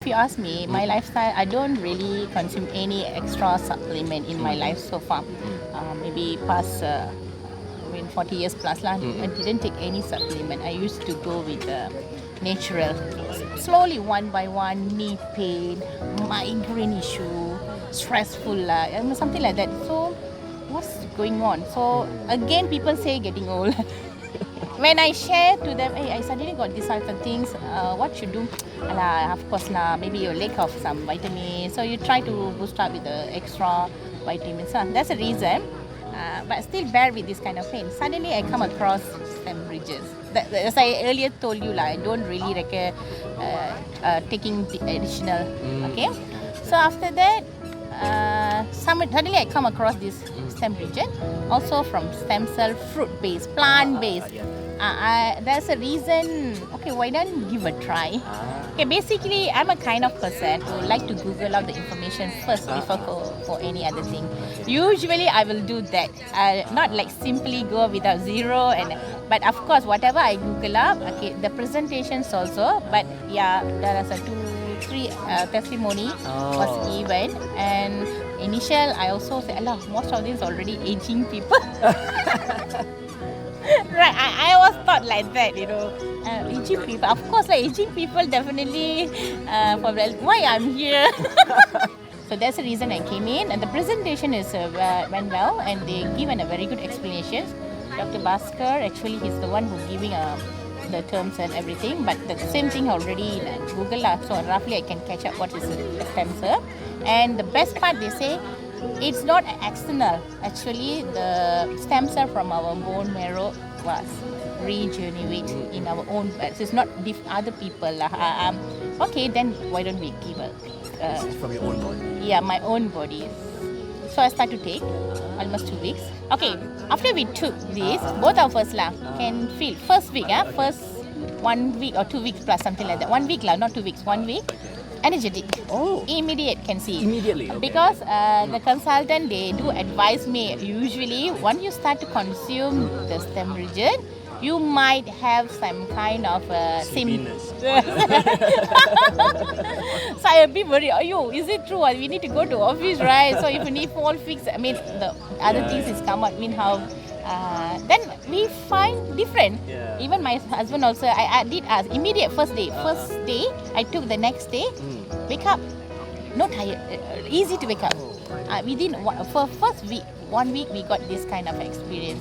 if you ask me, my lifestyle, I don't really consume any extra supplement in my life so far. Maybe past 40 years plus lah. I didn't take any supplement. I used to go with natural. Slowly, one by one, knee pain, migraine issue, stressful lah, something like that. So, what's going on? So, again, people say getting old. When I share to them, hey, I suddenly got these type of things, what should do? Of course, maybe you lack of some vitamins. So you try to boost up with the extra vitamins. That's the reason. But still bear with this kind of pain. Suddenly I come across Stemregen. As I earlier told you, I don't really recommend taking the additional. Okay. So after that, suddenly I come across this Stemregen, also from stem cell, fruit-based, plant-based. There's a reason. Okay, why don't you give a try? Okay, basically, I'm a kind of person who like to Google out the information first before for any other thing. Usually, I will do that. Not like simply go without zero. But of course, whatever I Google up, okay, the presentations also. But yeah, there are 2-3 testimony was given, and initial I also said, most of these already aging people. Right, I was thought like that, aging people. Of course, aging people definitely. Why I'm here? So that's the reason I came in, and the presentation went well, and they given a very good explanations. Dr. Bhaskar, actually, he's the one who giving the terms and everything, but the same thing already Google so roughly I can catch up what is a stem cell. And the best part, they say it's not external. Actually, the stem cell from our bone marrow was regenerate in our own bodies. It's not other people. Okay, then why don't we give from your own body? Yeah, my own body. So I start to take almost 2 weeks. Okay, after we took this, both of us can feel first week, first 1 week or 2 weeks plus something like that. 1 week not 2 weeks, 1 week. Energetic. Immediate can see. Immediately. Okay. Because the consultant, they do advise me, usually when you start to consume the Stemregen, you might have some kind of sleepiness. So I a bit worried. Is it true? We need to go to office, right? So if we need fall fix, the other things is come out. How? Then we find different. Yeah. Even my husband also, I did ask immediate first day. First day, I took the next day. Wake up, not tired, easy to wake up. Within for first week, 1 week, we got this kind of experience.